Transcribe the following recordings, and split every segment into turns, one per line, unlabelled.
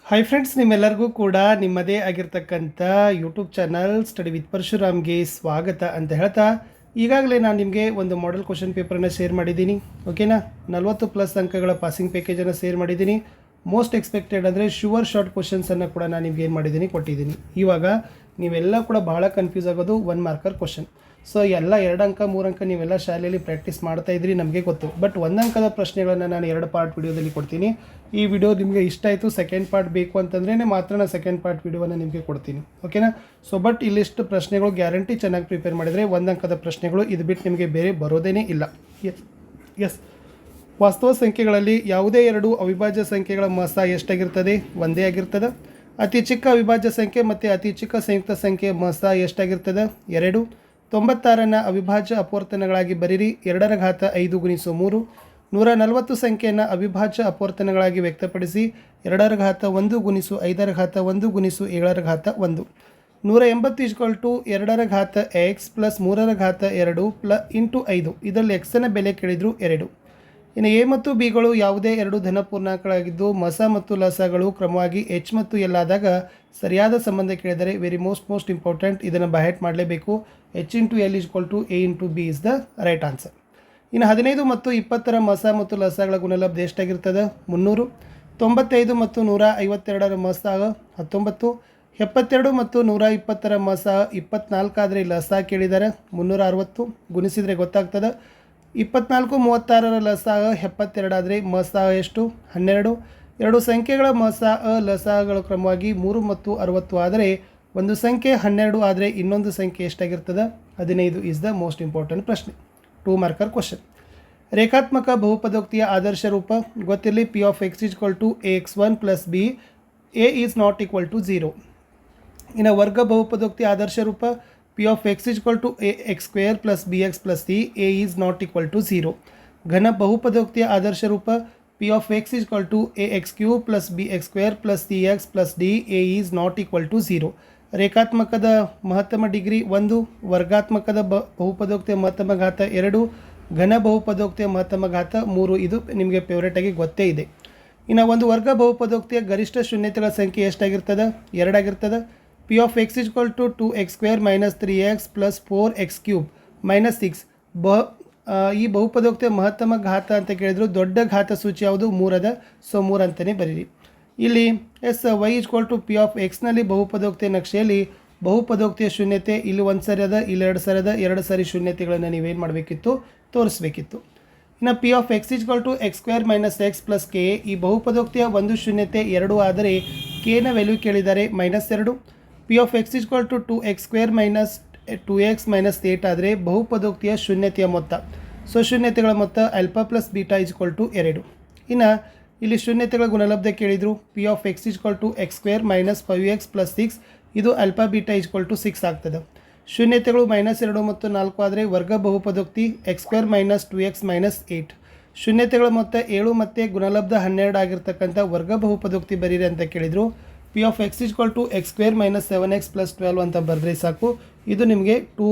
Hi friends, ನಿಮ್ಮೆಲ್ಲರಿಗೂ ಕೂಡ ನಿಮ್ಮದೇ ಆಗಿರ್ತಕ್ಕಂಥ ಯೂಟ್ಯೂಬ್ ಚಾನಲ್ ಸ್ಟಡಿ ವಿತ್ ಪರಶುರಾಮ್ಗೆ ಸ್ವಾಗತ ಅಂತ ಹೇಳ್ತಾ, ಈಗಾಗಲೇ ನಾನು ನಿಮಗೆ ಒಂದು ಮಾಡೆಲ್ ಕ್ವಶನ್ ಪೇಪರನ್ನು ಶೇರ್ ಮಾಡಿದ್ದೀನಿ. ಓಕೆನಾ, 40+ ಅಂಕಗಳ ಪಾಸಿಂಗ್ ಪ್ಯಾಕೇಜನ್ನು ಶೇರ್ ಮಾಡಿದ್ದೀನಿ. ಮೋಸ್ಟ್ ಎಕ್ಸ್ಪೆಕ್ಟೆಡ್ ಅಂದರೆ ಶುವರ್ ಶಾರ್ಟ್ ಕ್ವಶನ್ಸನ್ನು ಕೂಡ ನಾನು ನಿಮ್ಗೆ ಏನು ಮಾಡಿದ್ದೀನಿ, ಕೊಟ್ಟಿದ್ದೀನಿ. ಇವಾಗ ನೀವೆಲ್ಲ ಕೂಡ ಭಾಳ ಕನ್ಫ್ಯೂಸ್ ಆಗೋದು 1 ಮಾರ್ಕರ್ ಕ್ವಶನ್. ಸೊ ಎಲ್ಲ 2 ಅಂಕ 3 ಅಂಕ ನೀವೆಲ್ಲ ಶಾಲೆಯಲ್ಲಿ ಪ್ರಾಕ್ಟೀಸ್ ಮಾಡ್ತಾ ಇದ್ರಿ, ನಮಗೆ ಗೊತ್ತು. ಬಟ್ 1 ಅಂಕದ ಪ್ರಶ್ನೆಗಳನ್ನು ನಾನು 2 ಪಾರ್ಟ್ ವಿಡಿಯೋದಲ್ಲಿ ಕೊಡ್ತೀನಿ. ಈ ವಿಡಿಯೋ ನಿಮಗೆ ಇಷ್ಟ ಆಯಿತು, ಸೆಕೆಂಡ್ ಪಾರ್ಟ್ ಬೇಕು ಅಂತಂದ್ರೆ ಮಾತ್ರ ನಾನು ಸೆಕೆಂಡ್ ಪಾರ್ಟ್ ವಿಡಿಯೋವನ್ನು ನಿಮಗೆ ಕೊಡ್ತೀನಿ. ಓಕೆನಾ. ಸೊ ಬಟ್ ಇಲ್ಲಿಷ್ಟು ಪ್ರಶ್ನೆಗಳು ಗ್ಯಾರಂಟಿ ಚೆನ್ನಾಗಿ ಪ್ರಿಪೇರ್ ಮಾಡಿದರೆ 1 ಅಂಕದ ಪ್ರಶ್ನೆಗಳು ಇದು ಬಿಟ್ಟು ನಿಮಗೆ ಬೇರೆ ಬರೋದೇ ಇಲ್ಲ. ಎಸ್, ವಾಸ್ತವ ಸಂಖ್ಯೆಗಳಲ್ಲಿ ಯಾವುದೇ 2 ಅವಿಭಾಜ್ಯ ಸಂಖ್ಯೆಗಳ ಮೊತ್ತ ಎಷ್ಟಾಗಿರ್ತದೆ? ಒಂದೇ ಆಗಿರ್ತದೆ. ಅತಿ ಚಿಕ್ಕ ಅವಿಭಾಜ್ಯ ಸಂಖ್ಯೆ ಮತ್ತು ಅತಿ ಚಿಕ್ಕ ಸಂಯುಕ್ತ ಸಂಖ್ಯೆ ಮೊತ್ತ ಎಷ್ಟಾಗಿರ್ತದೆ? 2. 96ನ ಅವಿಭಾಜ್ಯ ಅಪವರ್ತನಗಳಾಗಿ ಬರೀರಿ. 2^5 × 3. 140 ಸಂಖ್ಯೆಯನ್ನು ಅವಿಭಾಜ್ಯ ಅಪವರ್ತನಗಳಾಗಿ ವ್ಯಕ್ತಪಡಿಸಿ. 2^1 × 5^1 × 7^1. 180 2^x + 3^2 × 5. ಇದರಲ್ಲಿ ಎಕ್ಸನ ಬೆಲೆ ಕೇಳಿದ್ರು 2. ಇನ್ನು ಎ ಮತ್ತು ಬಿಗಳು ಯಾವುದೇ 2 ಧನಪೂರ್ಣಾಂಕಗಳಾಗಿದ್ದು ಮಸ ಮತ್ತು ಲಸಗಳು ಕ್ರಮವಾಗಿ ಎಚ್ ಮತ್ತು ಎಲ್ ಆದಾಗ ಸರಿಯಾದ ಸಂಬಂಧ ಕೇಳಿದರೆ ವೆರಿ ಮೋಸ್ಟ್ ಇಂಪಾರ್ಟೆಂಟ್, ಇದನ್ನು ಬಹೆಟ್ ಮಾಡಲೇಬೇಕು. H × L = A × B is the right answer. ಇನ್ನು 15 ಮತ್ತು 20ರ ಮಸ ಮತ್ತು ಲಸಗಳ ಗುಣಲಬ್ಧ ಎಷ್ಟಾಗಿರ್ತದೆ? 300. 95 ಮತ್ತು 152ರ ಮಸ 19. 72 ಮತ್ತು 120ರ ಮಸ 24 ಆದರೆ ಲಸ ಕೇಳಿದ್ದಾರೆ 360. ಗುಣಿಸಿದರೆ ಗೊತ್ತಾಗ್ತದೆ. 24 36ರ ಲಸ 72 ಆದರೆ ಮಸ ಎಷ್ಟು? 12. 2 ಸಂಖ್ಯೆಗಳ ಮಸ ಲಸಗಳ ಕ್ರಮವಾಗಿ 3 ಮತ್ತು 60 ಆದರೆ ಒಂದು ಸಂಖ್ಯೆ 12 ಆದರೆ ಇನ್ನೊಂದು ಸಂಖ್ಯೆ ಎಷ್ಟಾಗಿರ್ತದೆ? 15 ಇಸ್ ದ ಮೋಸ್ಟ್ ಇಂಪಾರ್ಟೆಂಟ್ ಪ್ರಶ್ನೆ. 2 ಮಾರ್ಕರ್ ಕ್ವಶನ್. ರೇಖಾತ್ಮಕ ಬಹುಪದೋಕ್ತಿಯ ಆದರ್ಶ ರೂಪ ಗೊತ್ತಿರಲಿ. P of x = ax1 + b, a is not equal to 0. ಇನ್ನು ವರ್ಗ ಬಹುಪದೋಕ್ತಿಯ ಆದರ್ಶ ರೂಪ P of x = ax² + bx + c, a is not equal to 0. ಘನ ಬಹುಪದೋಕ್ತಿಯ ಆದರ್ಶ ರೂಪ P of x = ax³ + bx² + cx + d, a is not equal to 0. ರೇಖಾತ್ಮಕದ ಮಹತ್ತಮ degree 1, ವರ್ಗಾತ್ಮಕದ ಬಹುಪದೋಕ್ತಿಯ ಮಹತ್ತಮ ಘಾತ 2, ಘನ ಬಹುಪದೋಕ್ತಿಯ ಮಹತ್ತಮ ಘಾತ 3. ಇದು ನಿಮಗೆ ಫೇವ್ರೇಟಾಗಿ ಗೊತ್ತೇ ಇದೆ. ಇನ್ನು ಒಂದು ವರ್ಗ ಬಹುಪದೋಕ್ತಿಯ ಗರಿಷ್ಠ ಶೂನ್ಯತೆಗಳ ಸಂಖ್ಯೆ ಎಷ್ಟಾಗಿರ್ತದೆ? 2 ಆಗಿರ್ತದೆ. P of x = 2x² - 3x + 4x³ - 6. ಈ ಬಹುಪದೋಕ್ತಿಯ ಮಹತ್ತಮ ಘಾತ ಅಂತ ಕೇಳಿದ್ರು ದೊಡ್ಡ ಘಾತ ಸೂಚಿ ಯಾವುದು? 3 ಅದ. ಸೊ 3 ಅಂತಲೇ ಬರೀರಿ. ಇಲ್ಲಿ y = P of x ನಲ್ಲಿ ಬಹುಪದೋಕ್ತಿಯ ನಕ್ಷೆಯಲ್ಲಿ ಬಹುಪದೋಕ್ತಿಯ ಶೂನ್ಯತೆ ಇಲ್ಲಿ 1 ಸರಿ ಅದ, ಇಲ್ಲಿ 2 ಸರಿ ಅದ. 2 ಸರಿ ಶೂನ್ಯತೆಗಳನ್ನು ನೀವೇನು ಮಾಡಬೇಕಿತ್ತು? ತೋರಿಸಬೇಕಿತ್ತು. ಇನ್ನು P of x = x² - x + k. ಈ ಬಹುಪದೋಕ್ತಿಯ ಒಂದು ಶೂನ್ಯತೆ 2 ಆದರೆ k ನ ವ್ಯಾಲ್ಯೂ ಕೇಳಿದ್ದಾರೆ -2. P of x = 2x² - 2x - 8 ಆದರೆ ಬಹುಪದೋಕ್ತಿಯ ಶೂನ್ಯತೆಯ ಮೊತ್ತ. ಸೊ ಶೂನ್ಯತೆಗಳ ಮೊತ್ತ ಆಲ್ಫಾ + ಬೀಟಾ = 2. ಇನ್ನು ಇಲ್ಲಿ ಶೂನ್ಯತೆಗಳ ಗುಣಲಬ್ಧ ಕೇಳಿದರು. P of x = x² - 5x + 6. ಇದು ಆಲ್ಫಾ ಬೀಟಾ = 6 ಆಗ್ತದೆ. ಶೂನ್ಯತೆಗಳು -2 ಮತ್ತು 4 ಆದರೆ ವರ್ಗ ಬಹುಪದೋಕ್ತಿ x² - 2x - 8. ಶೂನ್ಯತೆಗಳ ಮೊತ್ತ 7 ಮತ್ತು ಗುಣಲಬ್ಧ 12 ಆಗಿರ್ತಕ್ಕಂಥ ವರ್ಗ ಬಹುಪದೋಕ್ತಿ ಬರೀರಿ ಅಂತ ಕೇಳಿದರು. P of x = x² - 7x + 12 ಅಂತ ಬರೆದ್ರೆ ಸಾಕು. ಇದು ನಿಮಗೆ 2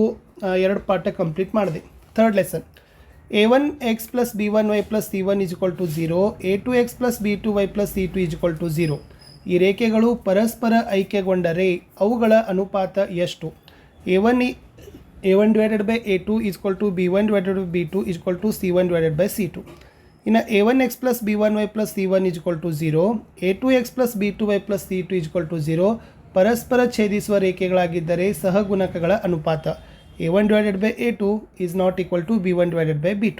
ಪಾಠ ಕಂಪ್ಲೀಟ್ ಮಾಡಿದೆ. Third lesson. a1x + b1y + c1 = 0, a2x + b2y + c2 = 0. ಈ ರೇಖೆಗಳು ಪರಸ್ಪರ ಐಕ್ಯಗೊಂಡರೆ ಅವುಗಳ ಅನುಪಾತ ಎಷ್ಟು? a1/a2 = b1/b2 = c1/c2. ಇನ್ನು a1x + b1y + c1 = 0, a2x + b2y + c2 = 0 ಪರಸ್ಪರ ಛೇದಿಸುವ ರೇಖೆಗಳಾಗಿದ್ದರೆ ಸಹಗುಣಕಗಳ ಅನುಪಾತ a1/a2 is not equal to b1/b2.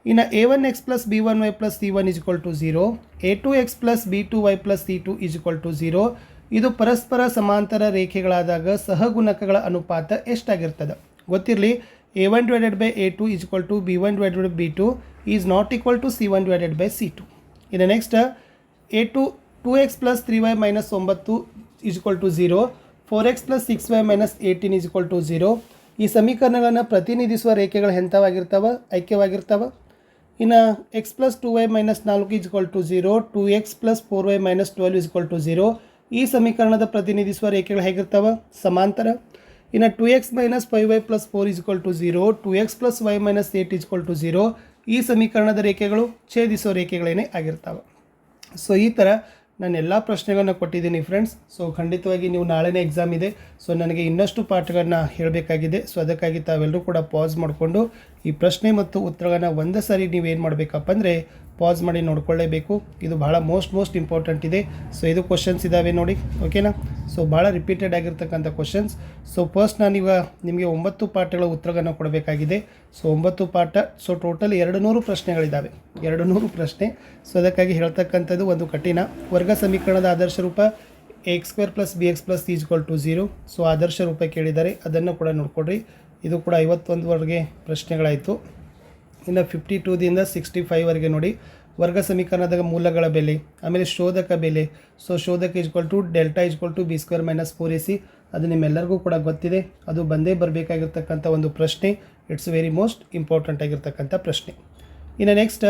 ಇನ್ನು a1x + b1y + c1 = 0, a2x + b2y + c2 = 0. ಇದು ಪರಸ್ಪರ ಸಮಾಂತರ ರೇಖೆಗಳಾದಾಗ ಸಹಗುಣಕಗಳ ಅನುಪಾತ ಎಷ್ಟಾಗಿರ್ತದೆ? ಗೊತ್ತಿರಲಿ. a1/a2 = b1/b2 is not equal to c1/c2. ಇನ್ನು next a2x + 3y - 9 = 0, 4x + 6y - 18 = 0. ಈ ಸಮೀಕರಣಗಳನ್ನು ಪ್ರತಿನಿಧಿಸುವ ರೇಖೆಗಳು ಎಂಥವಾಗಿರ್ತವೆ? ಐಕ್ಯವಾಗಿರ್ತವೆ. ಇನ್ನು x + 2y - 4 = 0, 2x + 4y - 12 = 0. ಈ ಸಮೀಕರಣದ ಪ್ರತಿನಿಧಿಸುವ ರೇಖೆಗಳು ಹೇಗಿರ್ತವೆ? ಸಮಾಂತರ. ಇನ್ನು 2x - 5y + 4 = 0, 2x + y - 8 = 0. ಈ ಸಮೀಕರಣದ ರೇಖೆಗಳು ಛೇದಿಸೋ ರೇಖೆಗಳೇನೇ ಆಗಿರ್ತವೆ. ಸೊ ಈ ಥರ ನಾನು ಎಲ್ಲ ಪ್ರಶ್ನೆಗಳನ್ನ ಕೊಟ್ಟಿದ್ದೀನಿ ಫ್ರೆಂಡ್ಸ್. ಸೊ ಖಂಡಿತವಾಗಿ ನೀವು ನಾಳೆನೇ ಎಕ್ಸಾಮ್ ಇದೆ. ಸೊ ನನಗೆ ಇನ್ನಷ್ಟು ಪಾಠಗಳನ್ನ ಹೇಳಬೇಕಾಗಿದೆ. ಸೊ ಅದಕ್ಕಾಗಿ ತಾವೆಲ್ಲರೂ ಕೂಡ ಪಾಸ್ ಮಾಡಿಕೊಂಡು ಈ ಪ್ರಶ್ನೆ ಮತ್ತು ಉತ್ತರಗಳನ್ನ ಒಂದೇ ಸಾರಿ ನೀವೇನು ಮಾಡಬೇಕಪ್ಪ ಅಂದರೆ ಪಾಸ್ ಮಾಡಿ ನೋಡ್ಕೊಳ್ಳೇಬೇಕು. ಇದು ಭಾಳ ಮೋಸ್ಟ್ ಇಂಪಾರ್ಟೆಂಟ್ ಇದೆ. ಸೊ ಇದು ಕ್ವಶನ್ಸ್ ಇದ್ದಾವೆ ನೋಡಿ, ಓಕೆನಾ. ಸೊ ಭಾಳ ರಿಪೀಟೆಡ್ ಆಗಿರ್ತಕ್ಕಂಥ ಕ್ವಶನ್ಸ್. ಸೊ ಫಸ್ಟ್ ನಾನೀಗ ನಿಮಗೆ 9 ಪಾಠಗಳ ಉತ್ತರಗಳನ್ನು ಕೊಡಬೇಕಾಗಿದೆ. ಸೊ 9 ಪಾಠ. ಸೊ ಟೋಟಲ್ 200 ಪ್ರಶ್ನೆಗಳಿದ್ದಾವೆ, 200 ಪ್ರಶ್ನೆ. ಸೊ ಅದಕ್ಕಾಗಿ ಹೇಳ್ತಕ್ಕಂಥದ್ದು ಒಂದು ಕಠಿಣ. ವರ್ಗ ಸಮೀಕರಣದ ಆದರ್ಶ ರೂಪ x² + bx + c = 0. ಸೊ ಆದರ್ಶ ರೂಪ ಕೇಳಿದ್ದಾರೆ, ಅದನ್ನು ಕೂಡ ನೋಡ್ಕೊಡ್ರಿ. ಇದು ಕೂಡ 51ವರೆಗೆ ಪ್ರಶ್ನೆಗಳಾಯಿತು. ಇನ್ನು 52ದಿಂದ 65ವರೆಗೆ ನೋಡಿ ವರ್ಗ ಸಮೀಕರಣದ ಮೂಲಗಳ ಬೆಲೆ, ಆಮೇಲೆ ಶೋಧಕ ಬೆಲೆ. ಸೊ ಶೋಧಕ ಡೆಲ್ಟಾ b² - 4ac. ಅದು ನಿಮ್ಮೆಲ್ಲರಿಗೂ ಕೂಡ ಗೊತ್ತಿದೆ, ಅದು ಬಂದೇ ಬರಬೇಕಾಗಿರ್ತಕ್ಕಂಥ ಒಂದು ಪ್ರಶ್ನೆ. ಇಟ್ಸ್ ವೆರಿ ಮೋಸ್ಟ್ ಇಂಪಾರ್ಟೆಂಟ್ ಆಗಿರ್ತಕ್ಕಂಥ ಪ್ರಶ್ನೆ. ಇನ್ನು ನೆಕ್ಸ್ಟ್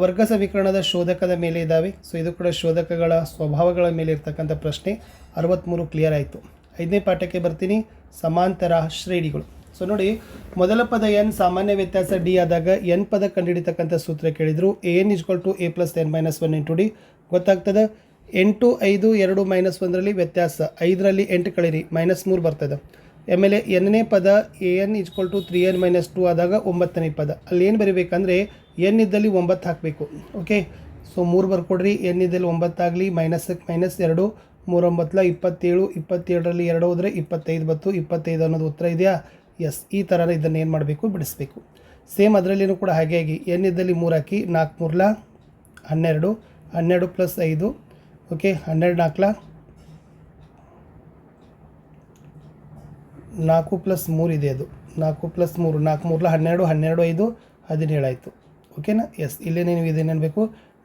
ವರ್ಗ ಸಮೀಕರಣದ ಶೋಧಕದ ಮೇಲೆ ಇದ್ದಾವೆ. ಸೊ ಇದು ಕೂಡ ಶೋಧಕಗಳ ಸ್ವಭಾವಗಳ ಮೇಲೆ ಇರ್ತಕ್ಕಂಥ ಪ್ರಶ್ನೆ. 63 ಕ್ಲಿಯರ್ ಆಯಿತು. 5ನೇ ಪಾಠಕ್ಕೆ ಬರ್ತೀನಿ, ಸಮಾಂತರ ಶ್ರೇಣಿಗಳು. ಸೊ ನೋಡಿ, ಮೊದಲ ಪದ n ಸಾಮಾನ್ಯ ವ್ಯತ್ಯಾಸ d ಆದಾಗ n ಪದ ಕಂಡುಹಿಡಿತಕ್ಕಂಥ ಸೂತ್ರ ಕೇಳಿದರು. an = a + n - 1 × d ಗೊತ್ತಾಗ್ತದೆ. 8 5 2 - 1ರಲ್ಲಿ ವ್ಯತ್ಯಾಸ, 5ರಲ್ಲಿ 8 ಕಳೀರಿ -3 ಬರ್ತದೆ. ಆಮೇಲೆ n ನೇ ಪದ an = 3n - 2 ಆದಾಗ 9ನೇ ಪದ. ಅಲ್ಲಿ ಏನು ಬರೀಬೇಕಂದ್ರೆ n ಇದ್ದಲ್ಲಿ 9 ಹಾಕಬೇಕು. Okay, so 3 ಬರ್ಕೊಡ್ರಿ. n ಇದ್ದಲ್ಲಿ 9 ಆಗಲಿ, -2 3 9 27, 27ರಲ್ಲಿ 2 ಹೋದರೆ 25 ಬತ್ತು. 25 ಅನ್ನೋದು ಉತ್ತರ ಇದೆಯಾ? ಎಸ್. ಈ ಥರ ಇದನ್ನು ಏನು ಮಾಡಬೇಕು, ಬಿಡಿಸ್ಬೇಕು. ಸೇಮ್ ಅದರಲ್ಲಿನೂ ಕೂಡ ಹಾಗೆ n ಇದ್ದಲ್ಲಿ 3 ಹಾಕಿ, 4 3 12, 12 + 5, ಓಕೆ, 12 4 4 + 3 ಇದೆ. ಅದು 4 + 3 4 3 12, 12 5 17 ಆಯಿತು. ಓಕೆನಾ? ಎಸ್. ಇಲ್ಲೇ ನೀವು ಇದೇನೇನಬೇಕು,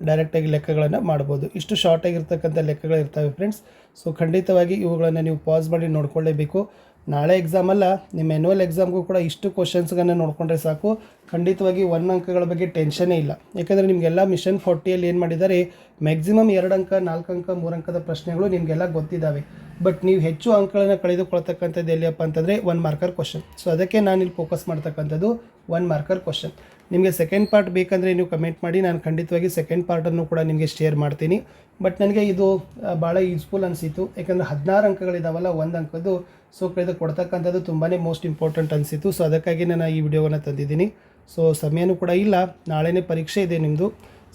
ಡೈರೆಕ್ಟಾಗಿ ಲೆಕ್ಕಗಳನ್ನು ಮಾಡ್ಬೋದು. ಇಷ್ಟು ಶಾರ್ಟ್ ಆಗಿರ್ತಕ್ಕಂಥ ಲೆಕ್ಕಗಳು ಇರ್ತವೆ ಫ್ರೆಂಡ್ಸ್. ಸೊ ಖಂಡಿತವಾಗಿ ಇವುಗಳನ್ನು ನೀವು ಪಾಸ್ ಮಾಡಿ ನೋಡ್ಕೊಳ್ಳೇಬೇಕು. ನಾಳೆ ಎಕ್ಸಾಮ್ ಅಲ್ಲ, ನಿಮ್ಮ ಆ್ಯನ್ಯುವಲ್ ಎಕ್ಸಾಮ್ಗೂ ಕೂಡ ಇಷ್ಟು ಕ್ವಶನ್ಸ್ಗಳನ್ನು ನೋಡಿಕೊಂಡ್ರೆ ಸಾಕು. ಖಂಡಿತವಾಗಿ 1 ಅಂಕಗಳ ಬಗ್ಗೆ ಟೆನ್ಷನ್ನೇ ಇಲ್ಲ. ಯಾಕಂದರೆ ನಿಮಗೆಲ್ಲ ಮಿಷನ್ 40ಯಲ್ಲಿ ಏನು ಮಾಡಿದ್ದಾರೆ, ಮ್ಯಾಕ್ಸಿಮಮ್ 2 ಅಂಕ 4 ಅಂಕ 3 ಅಂಕದ ಪ್ರಶ್ನೆಗಳು ನಿಮಗೆಲ್ಲ ಗೊತ್ತಿದ್ದಾವೆ. ಬಟ್ ನೀವು ಹೆಚ್ಚು ಅಂಕಗಳನ್ನು ಕಳೆದುಕೊಳ್ತಕ್ಕಂಥದ್ದು ಎಲ್ಲಿಯಪ್ಪ ಅಂತಂದರೆ 1 ಮಾರ್ಕರ್ ಕ್ವಶನ್. ಸೊ ಅದಕ್ಕೆ ನಾನಿಲ್ಲಿ ಫೋಕಸ್ ಮಾಡ್ತಕ್ಕಂಥದ್ದು 1 ಮಾರ್ಕರ್ ಕ್ವಶನ್. ನಿಮಗೆ ಸೆಕೆಂಡ್ ಪಾರ್ಟ್ ಬೇಕಂದರೆ ನೀವು ಕಮೆಂಟ್ ಮಾಡಿ, ನಾನು ಖಂಡಿತವಾಗಿ ಸೆಕೆಂಡ್ ಪಾರ್ಟನ್ನು ಕೂಡ ನಿಮಗೆ ಶೇರ್ ಮಾಡ್ತೀನಿ. ಬಟ್ ನನಗೆ ಇದು ಭಾಳ ಯೂಸ್ಫುಲ್ ಅನಿಸಿತು. ಯಾಕಂದರೆ 16 ಅಂಕಗಳಿದಾವಲ್ಲ, 1 ಅಂಕದ್ದು. ಸೊ ಇದು ಕೊಡ್ತಕ್ಕಂಥದ್ದು ತುಂಬಾ ಮೋಸ್ಟ್ ಇಂಪಾರ್ಟೆಂಟ್ ಅನಿಸಿತು. ಸೊ ಅದಕ್ಕಾಗಿ ನಾನು ಈ ವಿಡಿಯೋವನ್ನು ತಂದಿದ್ದೀನಿ. ಸೊ ಸಮಯನೂ ಕೂಡ ಇಲ್ಲ, ನಾಳೆನೇ ಪರೀಕ್ಷೆ ಇದೆ ನಿಮ್ಮದು.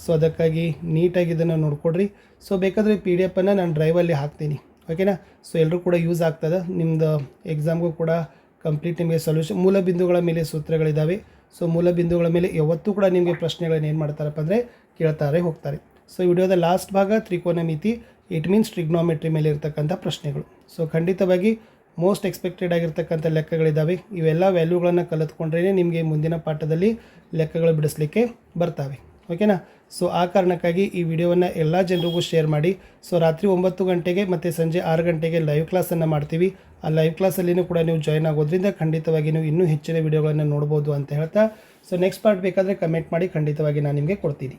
ಸೊ ಅದಕ್ಕಾಗಿ ನೀಟಾಗಿ ಇದನ್ನು ನೋಡ್ಕೊಡ್ರಿ. ಸೊ ಬೇಕಾದರೆ PDF ನಾನು ಡ್ರೈವಲ್ಲಿ ಹಾಕ್ತೀನಿ, ಓಕೆನಾ. ಸೊ ಎಲ್ಲರೂ ಕೂಡ ಯೂಸ್ ಆಗ್ತದೆ. ನಿಮ್ಮದು ಎಕ್ಸಾಮ್ಗೂ ಕೂಡ ಕಂಪ್ಲೀಟ್ ನಿಮಗೆ ಸೊಲ್ಯೂಷನ್. ಮೂಲ ಬಿಂದುಗಳ ಮೇಲೆ ಸೂತ್ರಗಳಿದ್ದಾವೆ. ಸೊ ಮೂಲ ಬಿಂದುಗಳ ಮೇಲೆ ಯಾವತ್ತೂ ಕೂಡ ನಿಮಗೆ ಪ್ರಶ್ನೆಗಳನ್ನು ಏನು ಮಾಡ್ತಾರಪ್ಪ ಅಂದರೆ ಕೇಳ್ತಾರೆ ಹೋಗ್ತಾರೆ. ಸೊ ಈ ವಿಡಿಯೋದ ಲಾಸ್ಟ್ ಭಾಗ ತ್ರಿಕೋನಮಿತಿ, ಇಟ್ ಮೀನ್ಸ್ ಟ್ರಿಗ್ನೋಮೆಟ್ರಿ ಮೇಲೆ ಇರ್ತಕ್ಕಂಥ ಪ್ರಶ್ನೆಗಳು. ಸೊ ಖಂಡಿತವಾಗಿ ಮೋಸ್ಟ್ ಎಕ್ಸ್ಪೆಕ್ಟೆಡ್ ಆಗಿರ್ತಕ್ಕಂಥ ಲೆಕ್ಕಗಳಿದ್ದಾವೆ. ಇವೆಲ್ಲ ವ್ಯಾಲ್ಯೂಗಳನ್ನು ಕಲಿತ್ಕೊಂಡ್ರೇ ನಿಮಗೆ ಮುಂದಿನ ಪಾಠದಲ್ಲಿ ಲೆಕ್ಕಗಳು ಬಿಡಿಸ್ಲಿಕ್ಕೆ ಬರ್ತವೆ, ಓಕೆನಾ. ಸೊ ಆ ಕಾರಣಕ್ಕಾಗಿ ಈ ವಿಡಿಯೋವನ್ನು ಎಲ್ಲ ಜನರಿಗೂ ಶೇರ್ ಮಾಡಿ. ಸೊ ರಾತ್ರಿ 9 ಗಂಟೆಗೆ ಮತ್ತು ಸಂಜೆ 6 ಗಂಟೆಗೆ ಲೈವ್ ಕ್ಲಾಸನ್ನು ಮಾಡ್ತೀವಿ. ಆ ಲೈವ್ ಕ್ಲಾಸಲ್ಲಿನೂ ಕೂಡ ನೀವು ಜಾಯ್ನ್ ಆಗೋದ್ರಿಂದ ಖಂಡಿತವಾಗಿ ನೀವು ಇನ್ನೂ ಹೆಚ್ಚಿನ ವಿಡಿಯೋಗಳನ್ನು ನೋಡ್ಬೋದು ಅಂತ ಹೇಳ್ತಾ, ಸೊ ನೆಕ್ಸ್ಟ್ ಪಾರ್ಟ್ ಬೇಕಾದರೆ ಕಮೆಂಟ್ ಮಾಡಿ, ಖಂಡಿತವಾಗಿ ನಾನು ನಿಮಗೆ ಕೊಡ್ತೀನಿ.